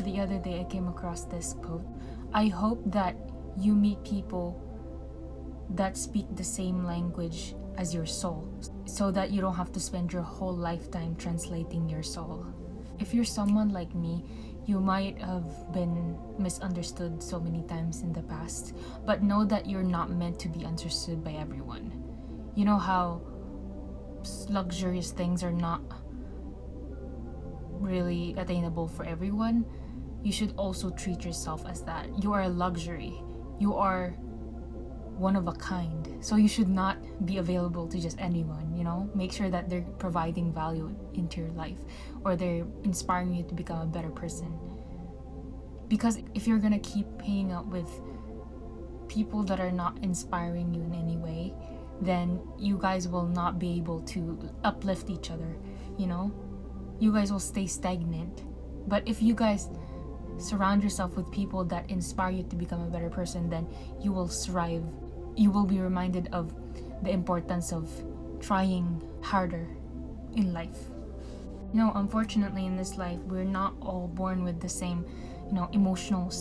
the other day I came across this quote. I hope that you meet people that speak the same language as your soul, so that you don't have to spend your whole lifetime translating your soul. If you're someone like me, you might have been misunderstood so many times in the past, but know that you're not meant to be understood by everyone. You know how luxurious things are not really attainable for everyone? You should also treat yourself as that. You are a luxury. You are one of a kind. So you should not be available to just anyone, you know? Make sure that they're providing value into your life, or they're inspiring you to become a better person. Because if you're gonna keep hanging out with people that are not inspiring you in any way, then you guys will not be able to uplift each other, you know? You guys will stay stagnant. But if you guys surround yourself with people that inspire you to become a better person, then you will thrive. You will be reminded of the importance of trying harder in life. You know, unfortunately in this life, we're not all born with the same, emotional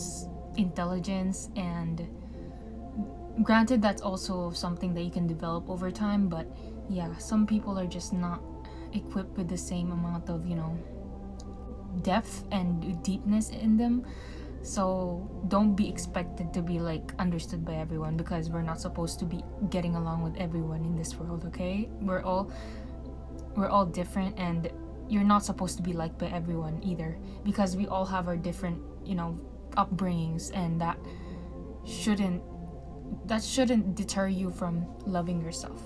intelligence, and granted that's also something that you can develop over time, but yeah, some people are just not equipped with the same amount of, depth and deepness in them. So don't be expected to be like understood by everyone, because we're not supposed to be getting along with everyone in this world, okay? We're all different, and you're not supposed to be liked by everyone either, because we all have our different, upbringings, and that shouldn't deter you from loving yourself.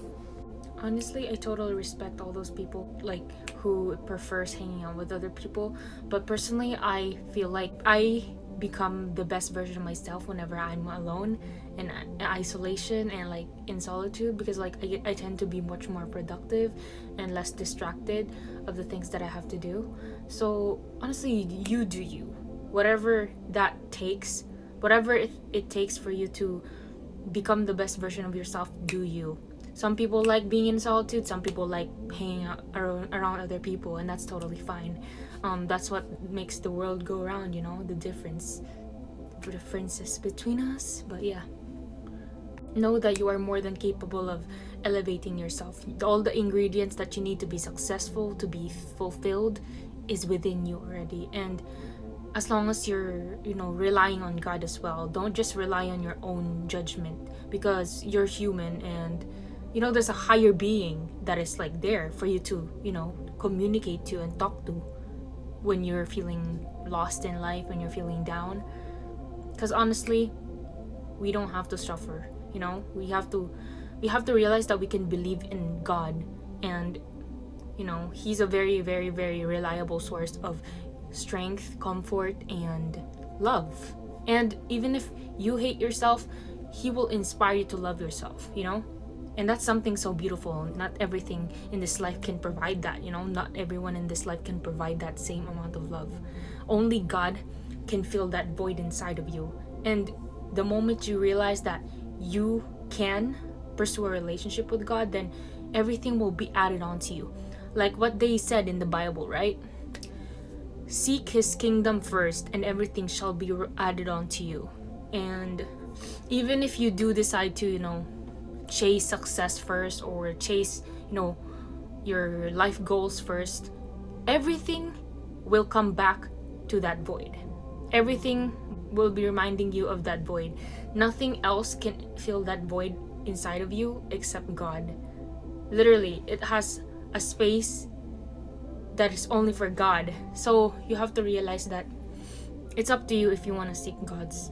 Honestly, I totally respect all those people like who prefers hanging out with other people, but personally I feel like I become the best version of myself whenever I'm alone in isolation and like in solitude, because like I tend to be much more productive and less distracted of the things that I have to do. So honestly, you do you, whatever that takes, whatever it takes for you to become the best version of yourself. Do you. Some people like being in solitude, some people like hanging out around other people, and that's totally fine. That's what makes the world go around, the differences between us. But yeah, know that you are more than capable of elevating yourself. All the ingredients that you need to be successful, to be fulfilled, is within you already. And as long as you're, relying on God as well, don't just rely on your own judgment, because you're human, and there's a higher being that is like there for you to, communicate to and talk to when you're feeling lost in life, when you're feeling down. Because honestly, we don't have to suffer, we have to realize that we can believe in God, and He's a very, very, very reliable source of strength, comfort, and love. And even if you hate yourself, He will inspire you to love yourself, and that's something so beautiful. Not everything in this life can provide that, not everyone in this life can provide that same amount of love. Only God can fill that void inside of you. And the moment you realize that you can pursue a relationship with God, then everything will be added on to you. Like what they said in the Bible, right? Seek His kingdom first, and everything shall be added on to you. And even if you do decide to, chase success first, or chase, your life goals first, everything will come back to that void. Everything will be reminding you of that void. Nothing else can fill that void inside of you except God. Literally, it has a space that is only for God. So you have to realize that it's up to you if you want to seek God's,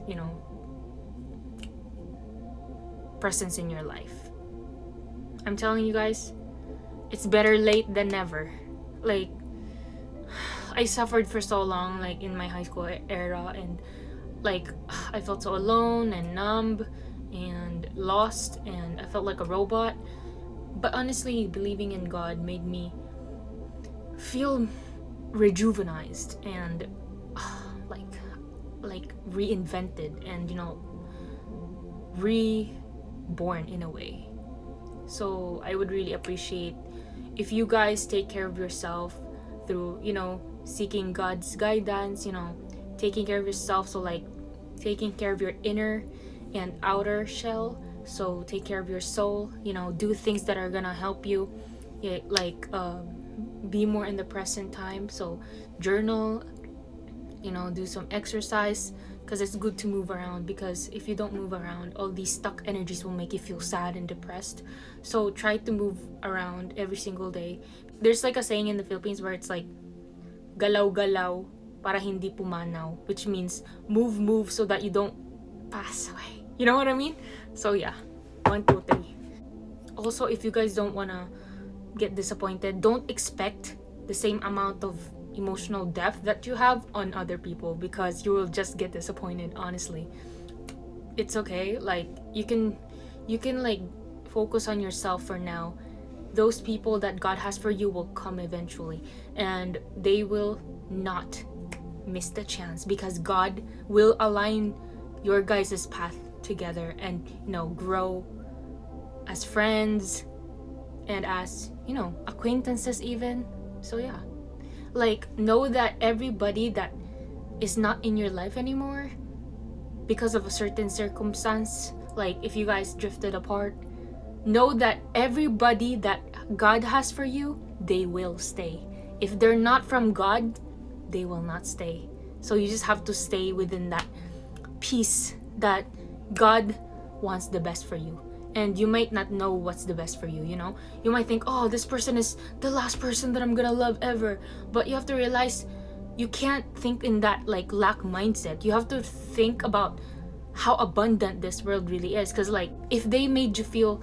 presence in your life. I'm telling you guys, it's better late than never. Like, I suffered for so long, like in my high school era, and like I felt so alone and numb and lost, and I felt like a robot. But honestly, believing in God made me feel rejuvenized and like reinvented, and reborn in a way. So I would really appreciate if you guys take care of yourself through seeking God's guidance, taking care of yourself, so like taking care of your inner and outer shell. So take care of your soul, you know, do things that are gonna help you, yeah, like be more in the present time. So journal, you know, do some exercise, because it's good to move around, because if you don't move around, all these stuck energies will make you feel sad and depressed. So try to move around every single day. There's like a saying in the Philippines where it's like galaw-galaw para hindi pumanaw, which means move so that you don't pass away. You know what I mean? So yeah, 1, 2, 3. Also, if you guys don't wanna get disappointed, don't expect the same amount of emotional depth that you have on other people, because you will just get disappointed. Honestly, it's okay. Like you can like focus on yourself for now. Those people that God has for you will come eventually, and they will not miss the chance, because God will align your guys' path together, and you know, grow as friends and as, you know, acquaintances even. So yeah, like know that everybody that is not in your life anymore because of a certain circumstance, like if you guys drifted apart, know that everybody that God has for you, they will stay. If they're not from God, they will not stay. So you just have to stay within that peace that God wants the best for you. And you might not know what's the best for you, you know? You might think, oh, this person is the last person that I'm gonna love ever. But you have to realize you can't think in that like lack mindset. You have to think about how abundant this world really is. Because like if they made you feel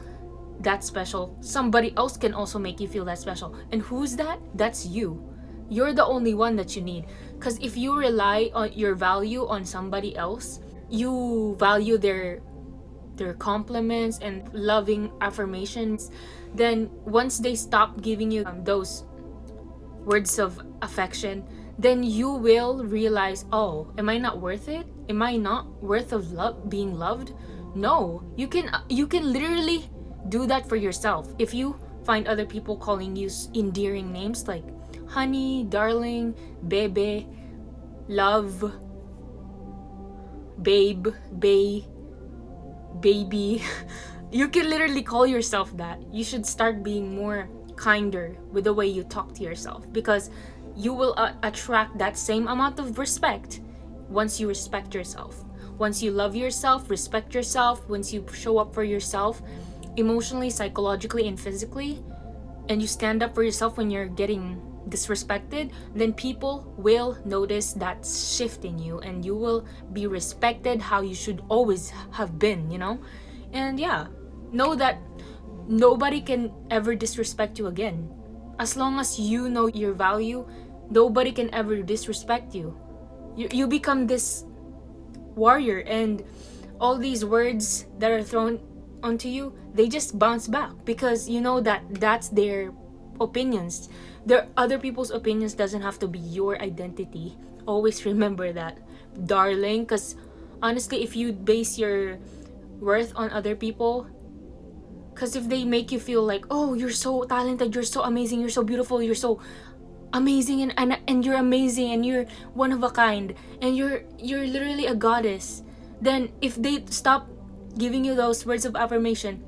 that special, somebody else can also make you feel that special. And who's that? That's you. You're the only one that you need. Because if you rely on your value on somebody else, you value their compliments and loving affirmations, then once they stop giving you those words of affection, then you will realize, oh, am I not worth it? Am I not worth of love, being loved? No, you can literally do that for yourself. If you find other people calling you endearing names like honey, darling, bebe, love, babe, baby, you can literally call yourself that. You should start being more kinder with the way you talk to yourself, because you will attract that same amount of respect once you respect yourself. Once you love yourself, respect yourself, once you show up for yourself emotionally, psychologically, and physically, and you stand up for yourself when you're getting disrespected, then people will notice that shift in you, and you will be respected how you should always have been, you know? And yeah, know that nobody can ever disrespect you again. As long as you know your value, nobody can ever disrespect you. You become this warrior, and all these words that are thrown onto you, they just bounce back, because you know that that's their opinions. Other people's opinions doesn't have to be your identity. Always remember that, darling, because honestly, if you base your worth on other people, because if they make you feel like, oh, you're so talented, you're so amazing, you're so beautiful, you're so amazing, and you're amazing, and you're one of a kind, and you're literally a goddess, then if they stop giving you those words of affirmation,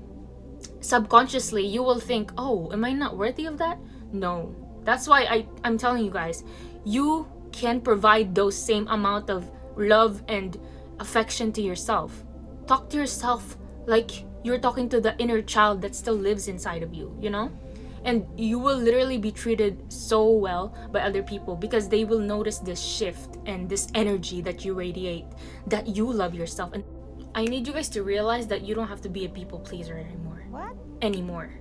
subconsciously you will think, oh, am I not worthy of that? No. That's why I'm telling you guys, you can provide those same amount of love and affection to yourself. Talk to yourself like you're talking to the inner child that still lives inside of you, you know? And you will literally be treated so well by other people, because they will notice this shift and this energy that you radiate, that you love yourself. And I need you guys to realize that you don't have to be a people pleaser anymore. What? Anymore.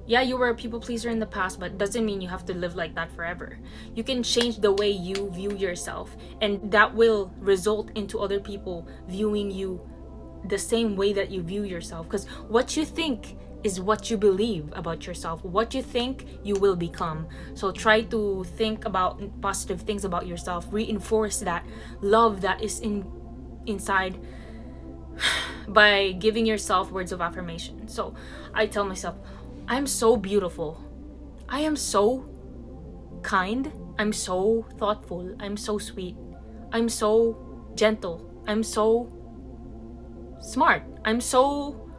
Yeah, you were a people pleaser in the past, but doesn't mean you have to live like that forever. You can change the way you view yourself, and that will result into other people viewing you the same way that you view yourself. Because what you think is what you believe about yourself. What you think, you will become. So try to think about positive things about yourself. Reinforce that love that is inside by giving yourself words of affirmation. So I tell myself, I'm so beautiful. I am so kind. I'm so thoughtful. I'm so sweet. I'm so gentle. I'm so smart. I'm so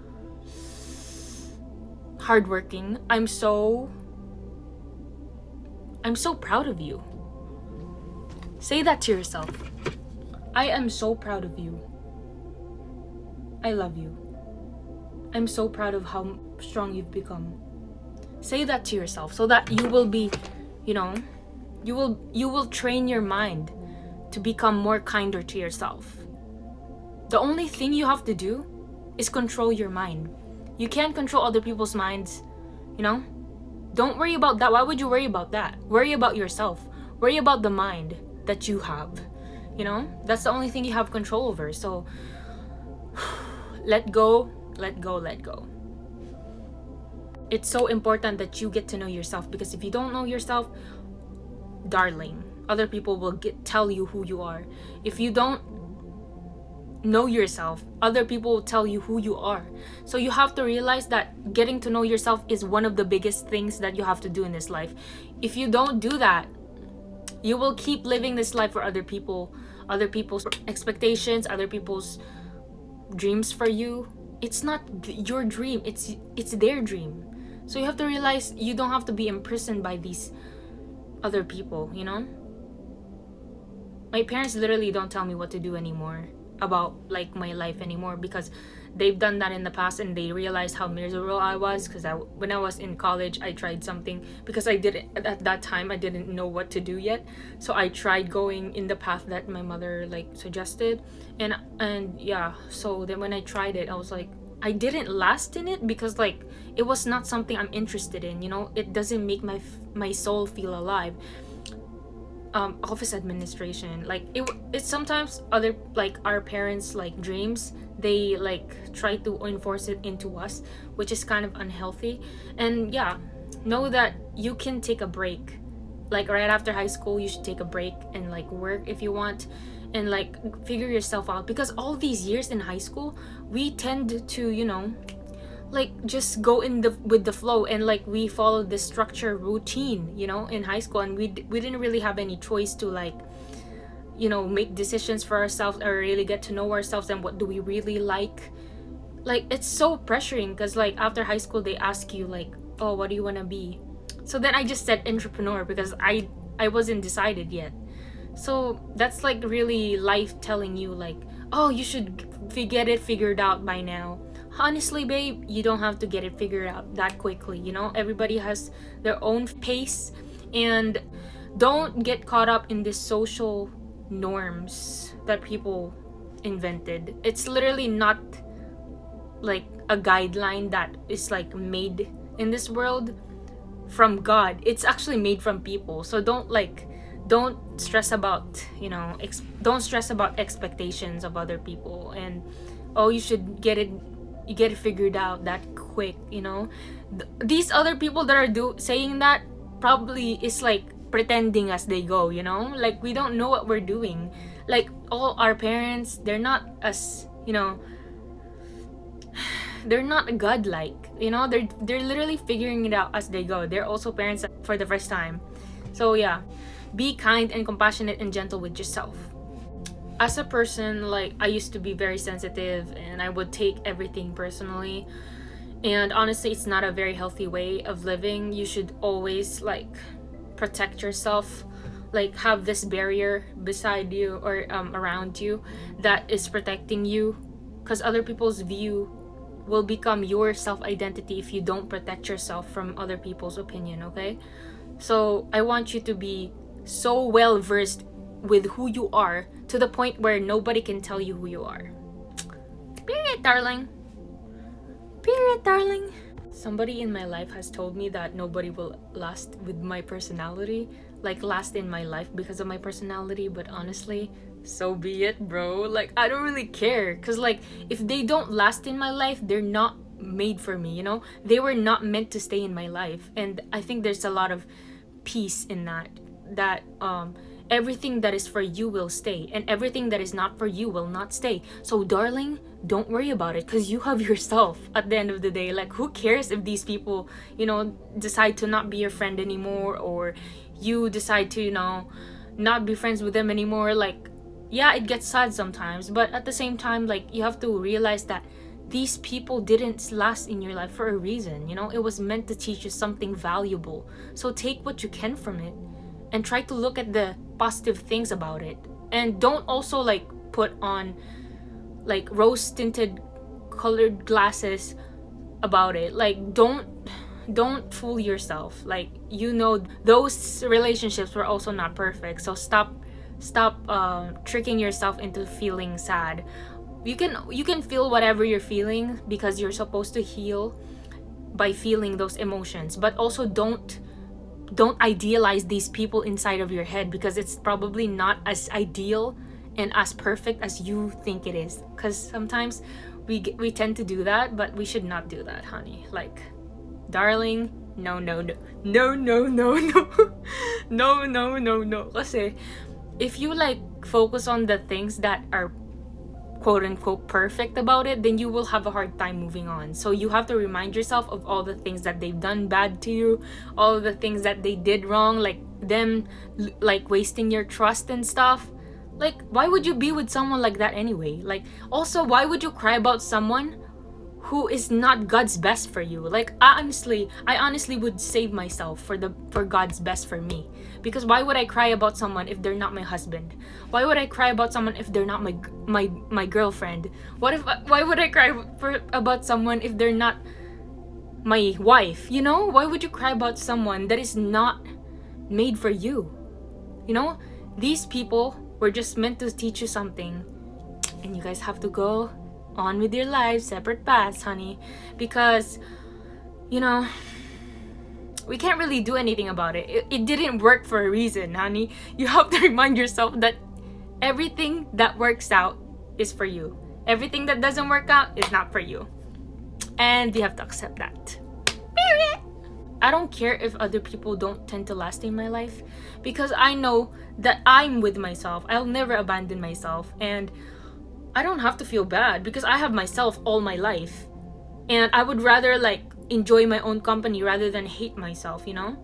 hardworking. I'm so proud of you. Say that to yourself. I am so proud of you. I love you. I'm so proud of how strong you've become. Say that to yourself so that you will be, you know, you will train your mind to become more kinder to yourself. The only thing you have to do is control your mind. You can't control other people's minds, you know? Don't worry about that. Why would you worry about that? Worry about yourself. Worry about the mind that you have, you know? That's the only thing you have control over. So let go, let go, let go. It's so important that you get to know yourself, because if you don't know yourself, darling, other people will tell you who you are. If you don't know yourself, other people will tell you who you are. So you have to realize that getting to know yourself is one of the biggest things that you have to do in this life. If you don't do that, you will keep living this life for other people, other people's expectations, other people's dreams for you. It's not your dream, it's their dream. So you have to realize you don't have to be imprisoned by these other people, you know? My parents literally don't tell me what to do anymore about like my life anymore, because they've done that in the past and they realized how miserable I was. Because when I was in college, I tried something, because I didn't at that time, I didn't know what to do yet, so I tried going in the path that my mother like suggested, and yeah, so then when I tried it, I was like, I didn't last in it because like it was not something I'm interested in, you know? It doesn't make my soul feel alive. Office administration, like it's sometimes other like our parents like dreams, they like try to enforce it into us, which is kind of unhealthy. And yeah, know that you can take a break, like right after high school you should take a break and like work if you want, and like figure yourself out, because all these years in high school we tend to, you know, like just go with the flow, and like we followed this structure routine, you know, in high school, and we didn't really have any choice to like, you know, make decisions for ourselves or really get to know ourselves and what do we really like. Like it's so pressuring, because like after high school they ask you like, oh, what do you want to be? So then I just said entrepreneur, because I wasn't decided yet. So that's like really life telling you like, oh, you should get it figured out by now. Honestly, babe, you don't have to get it figured out that quickly, you know? Everybody has their own pace, and don't get caught up in these social norms that people invented. It's literally not like a guideline that is like made in this world from God. It's actually made from people. So don't stress about, you know, don't stress about expectations of other people, and oh, you should get it figured out that quick, you know? These other people that are saying that probably is like pretending as they go, you know? Like we don't know what we're doing. Like all our parents, they're not as, you know, they're not godlike, you know? They're literally figuring it out as they go. They're also parents for the first time. So yeah, be kind and compassionate and gentle with yourself. As a person, like I used to be very sensitive and I would take everything personally, and honestly it's not a very healthy way of living. You should always like protect yourself, like have this barrier beside you or around you that is protecting you, because other people's view will become your self-identity if you don't protect yourself from other people's opinion. Okay, so I want you to be so well versed with who you are, to the point where nobody can tell you who you are. Period, darling. Period, darling. Somebody in my life has told me that nobody will last with my personality, like last in my life because of my personality, but honestly, so be it, bro. Like I don't really care, because like if they don't last in my life, they're not made for me, you know? They were not meant to stay in my life. And I think there's a lot of peace in that everything that is for you will stay, and everything that is not for you will not stay. So darling, don't worry about it, because you have yourself at the end of the day. Like who cares if these people, you know, decide to not be your friend anymore, or you decide to, you know, not be friends with them anymore. Like yeah, it gets sad sometimes, but at the same time, like, you have to realize that these people didn't last in your life for a reason. You know, it was meant to teach you something valuable. So take what you can from it and try to look at the positive things about it. And don't also like put on like rose tinted colored glasses about it. Like, don't fool yourself. Like, you know, those relationships were also not perfect. So stop tricking yourself into feeling sad. You can feel whatever you're feeling, because you're supposed to heal by feeling those emotions. But also don't idealize these people inside of your head, because it's probably not as ideal and as perfect as you think it is. Because sometimes we tend to do that, but we should not do that, honey. Like, darling, no. No. Kasi if you like focus on the things that are quote unquote perfect about it, then you will have a hard time moving on. So you have to remind yourself of all the things that they've done bad to you, all the things that they did wrong, like them like wasting your trust and stuff. Like, why would you be with someone like that anyway? Like, also, why would you cry about someone who is not God's best for you? Like, I honestly would save myself for God's best for me. Because why would I cry about someone if they're not my husband? Why would I cry about someone if they're not my girlfriend? Why would I cry about someone if they're not my wife? You know, why would you cry about someone that is not made for you? You know, these people were just meant to teach you something, and you guys have to go on with your lives, separate paths, honey. Because, you know, we can't really do anything about it. It didn't work for a reason, honey. You have to remind yourself that everything that works out is for you. Everything that doesn't work out is not for you. And you have to accept that. Period. I don't care if other people don't tend to last in my life, because I know that I'm with myself. I'll never abandon myself. And I don't have to feel bad, because I have myself all my life. And I would rather like enjoy my own company rather than hate myself, you know?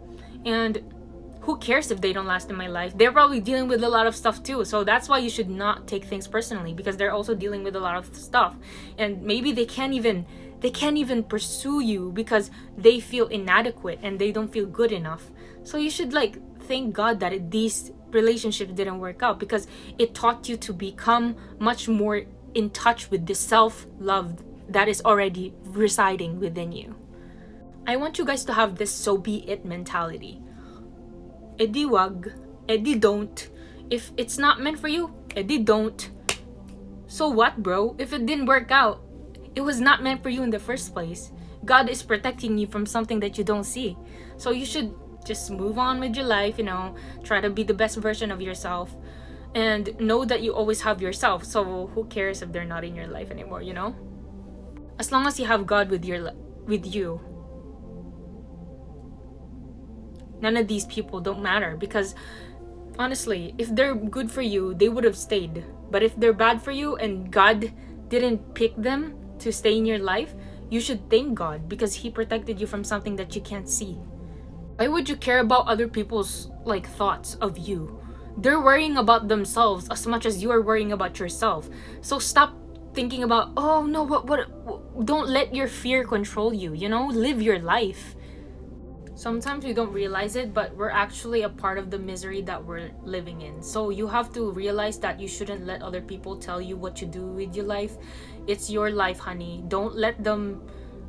And who cares if they don't last in my life? They're probably dealing with a lot of stuff too. So that's why you should not take things personally, because they're also dealing with a lot of stuff. And maybe they can't even pursue you because they feel inadequate and they don't feel good enough. So you should like thank God that these relationships didn't work out, because it taught you to become much more in touch with the self-love that is already residing within you. I want you guys to have this so be it mentality. Edi wag, edi don't. If it's not meant for you, edi don't. So what, bro? If it didn't work out, it was not meant for you in the first place. God is protecting you from something that you don't see. So you should just move on with your life, you know, try to be the best version of yourself, and know that you always have yourself. So who cares if they're not in your life anymore, you know? As long as you have God with you, none of these people don't matter. Because honestly, if they're good for you, they would have stayed. But if they're bad for you and God didn't pick them to stay in your life, you should thank God, because He protected you from something that you can't see. Why would you care about other people's like thoughts of you? They're worrying about themselves as much as you are worrying about yourself. So stop thinking about, oh no, what don't let your fear control you, you know? Live your life. Sometimes we don't realize it, but we're actually a part of the misery that we're living in. So you have to realize that you shouldn't let other people tell you what to do with your life. It's your life, honey. Don't let them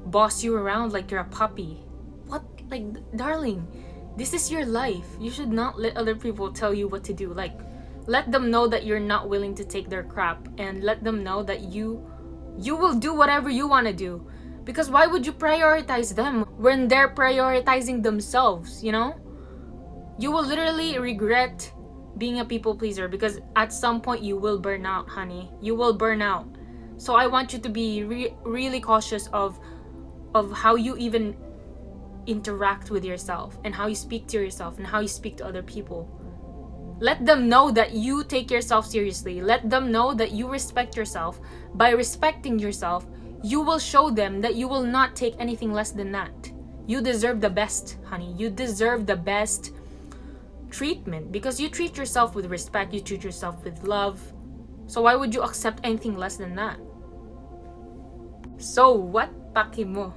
boss you around like you're a puppy. What? Like, darling, this is your life. You should not let other people tell you what to do. Like, let them know that you're not willing to take their crap, and let them know that you will do whatever you want to do. Because why would you prioritize them when they're prioritizing themselves, you know? You will literally regret being a people pleaser, because at some point you will burn out, honey. You will burn out. So I want you to be really cautious of how you even interact with yourself, and how you speak to yourself, and how you speak to other people. Let them know that you take yourself seriously. Let them know that you respect yourself. By respecting yourself, you will show them that you will not take anything less than that. You deserve the best, honey. You deserve the best treatment, because you treat yourself with respect, you treat yourself with love, So why would you accept anything less than that? So what, paki mo?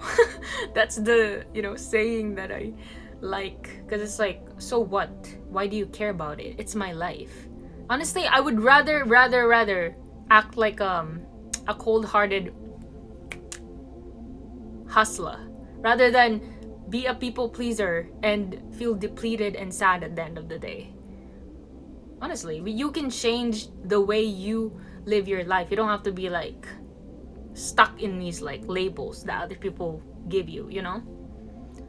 That's the, saying that I like, because it's like, so what? Why do you care about it? It's my life. Honestly, I would rather act like a cold-hearted hustler rather than be a people pleaser and feel depleted and sad at the end of the day. Honestly, you can change the way you live your life. You don't have to be like stuck in these like labels that other people give you,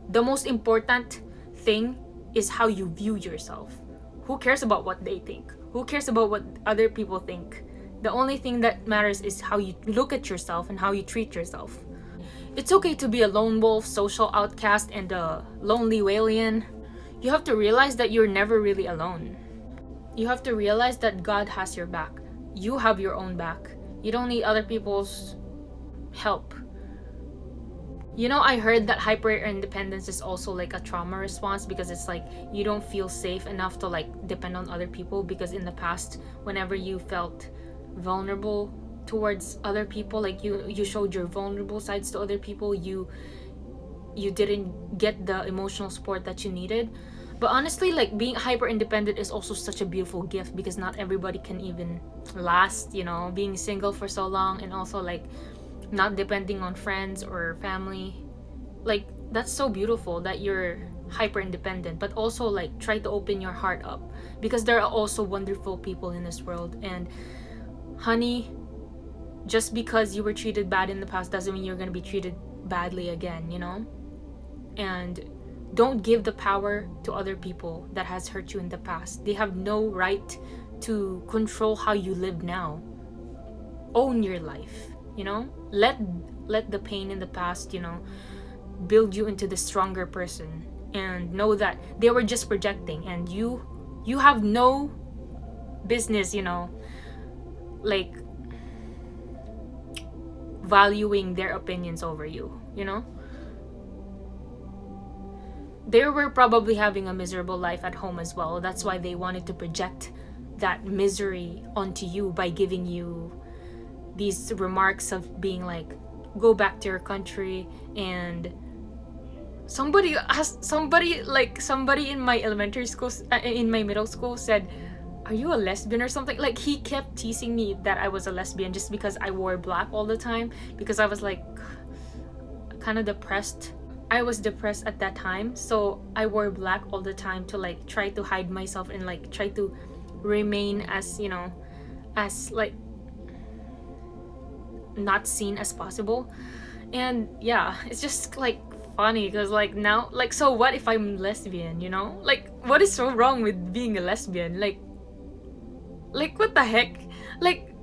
The most important thing is how you view yourself. Who cares about what they think? Who cares about what other people think? The only thing that matters is how you look at yourself and how you treat yourself. It's okay to be a lone wolf, social outcast, and a lonely whalian. You have to realize that you're never really alone. You have to realize that God has your back. You have your own back. You don't need other people's help. I heard that hyper independence is also like a trauma response, because it's like you don't feel safe enough to like depend on other people, because in the past, whenever you felt vulnerable towards other people, like you showed your vulnerable sides to other people, you didn't get the emotional support that you needed. But honestly, like being hyper independent is also such a beautiful gift, because not everybody can even last, being single for so long, and also like not depending on friends or family. Like that's so beautiful that you're hyper independent, but also like try to open your heart up, because there are also wonderful people in this world. And honey, just because you were treated bad in the past doesn't mean you're going to be treated badly again, And don't give the power to other people that has hurt you in the past. They have no right to control how you live now. Own your life, Let the pain in the past, build you into the stronger person, and know that they were just projecting, and you have no business, like valuing their opinions over you, They were probably having a miserable life at home as well. That's why they wanted to project that misery onto you by giving you these remarks of being like, go back to your country. And somebody in my elementary school, in my middle school, said, are you a lesbian or something? Like he kept teasing me that I was a lesbian just because I wore black all the time, because I was like kind of depressed. I was depressed at that time, so I wore black all the time to like try to hide myself and like try to remain as, as like not seen as possible. And yeah, it's just like funny, because like now, like, so what if I'm lesbian, like what is so wrong with being a lesbian? Like what the heck? Like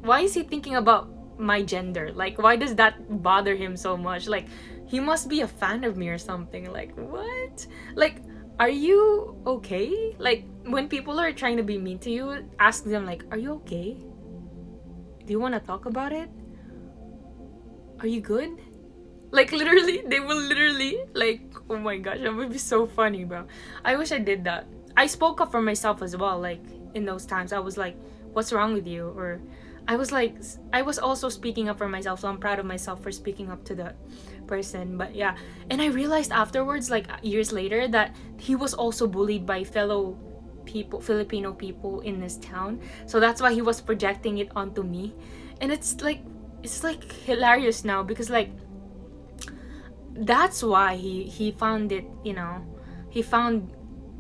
why is he thinking about my gender? Like why does that bother him so much? Like he must be a fan of me or something. Like what? Like, are you okay? Like when people are trying to be mean to you, ask them like, are you okay? Do you want to talk about it? Are you good? Like literally, they will literally like, oh my gosh, that would be so funny, bro. I wish I did that. I spoke up for myself as well. Like in those times, I was like, what's wrong with you? Or I was also speaking up for myself, so I'm proud of myself for speaking up to that person. But yeah, and I realized afterwards, like years later, that he was also bullied by fellow people, Filipino people in this town. So that's why he was projecting it onto me. And it's like hilarious now, because like that's why he found it, he found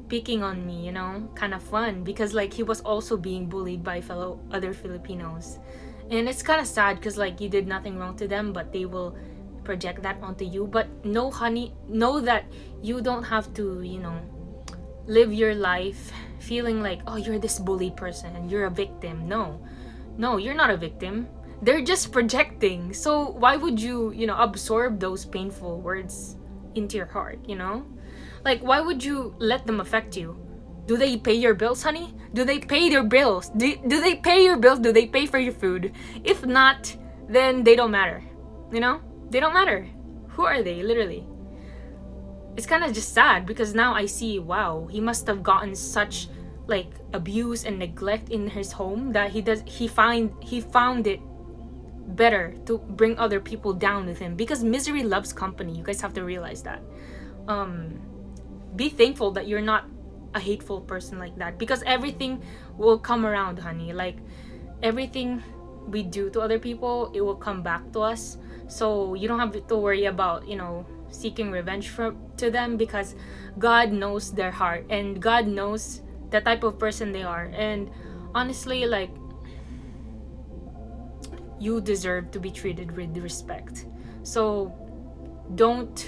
picking on me, kind of fun, because like he was also being bullied by fellow other Filipinos. And it's kind of sad, because like you did nothing wrong to them, but they will project that onto you. But no, honey, know that you don't have to, live your life feeling like, oh, you're this bullied person and you're a victim. No, you're not a victim. They're just projecting. So why would you, absorb those painful words into your heart, Like, why would you let them affect you? Do they pay your bills, honey? Do they pay their bills? Do they pay your bills? Do they pay for your food? If not, then they don't matter. They don't matter. Who are they, literally? It's kind of just sad, because now I see, wow, he must have gotten such like abuse and neglect in his home, that he found it better to bring other people down with him, because misery loves company. You guys have to realize that. Be thankful that you're not a hateful person like that, because everything will come around, honey. Like everything we do to other people, it will come back to us. So you don't have to worry about, you know, seeking revenge to them, because God knows their heart and God knows the type of person they are. And honestly, like, you deserve to be treated with respect. So don't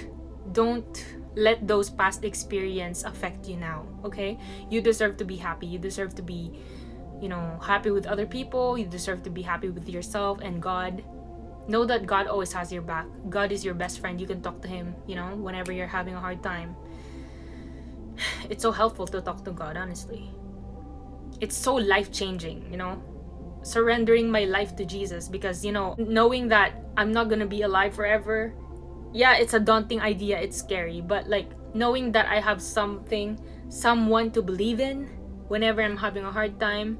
let those past experience affect you now, okay? You deserve to be happy. You deserve to be, you know, happy with other people. You deserve to be happy with yourself and God. Know that God always has your back. God is your best friend. You can talk to him, you know, whenever you're having a hard time. It's so helpful to talk to God, honestly. It's so life-changing, you know, surrendering my life to Jesus, because, you know, knowing that I'm not gonna be alive forever, yeah, it's a daunting idea, it's scary, but like knowing that I have someone to believe in whenever I'm having a hard time,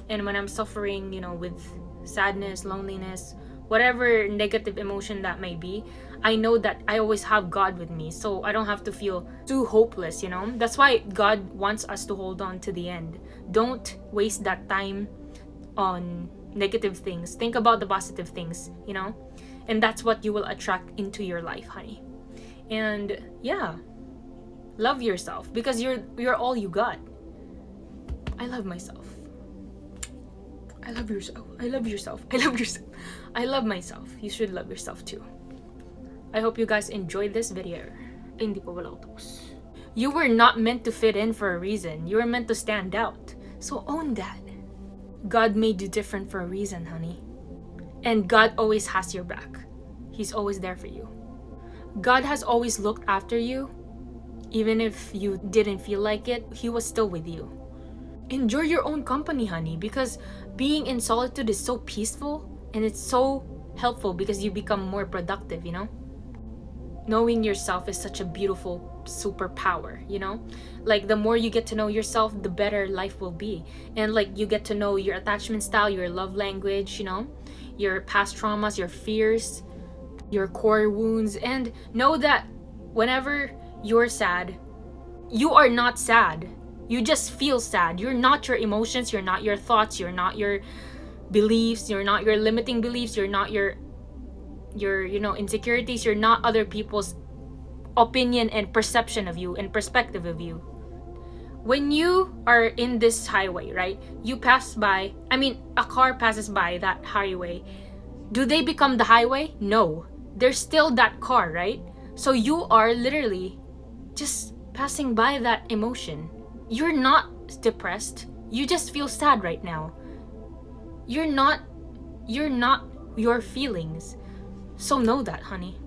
and when I'm suffering, you know, with sadness, loneliness, whatever negative emotion that may be, I know that I always have God with me, so I don't have to feel too hopeless, you know. That's why God wants us to hold on to the end. Don't waste that time on negative things. Think about the positive things, you know, and that's what you will attract into your life, honey. And yeah, love yourself, because you're all you got. I love myself. I love yourself. I love yourself. I love yourself. I love myself. You should love yourself too. I hope you guys enjoyed this video. Hindi pa wala utos. You were not meant to fit in for a reason. You were meant to stand out. So own that. God made you different for a reason, honey. And God always has your back. He's always there for you. God has always looked after you. Even if you didn't feel like it, he was still with you. Enjoy your own company, honey, because being in solitude is so peaceful and it's so helpful, because you become more productive, you know? Knowing yourself is such a beautiful superpower, you know? Like, the more you get to know yourself, the better life will be. And like, you get to know your attachment style, your love language, you know, your past traumas, your fears, your core wounds. And know that whenever you're sad, you are not sad. You just feel sad. You're not your emotions, you're not your thoughts, you're not your beliefs, you're not your limiting beliefs, you're not your you know, insecurities, you're not other people's opinion and perception of you and perspective of you. When you are in this highway, right, you pass by, I mean, a car passes by that highway. Do they become the highway? No, they're still that car, right? So you are literally just passing by that emotion. You're not depressed. You just feel sad right now. You're not your feelings. So know that, honey.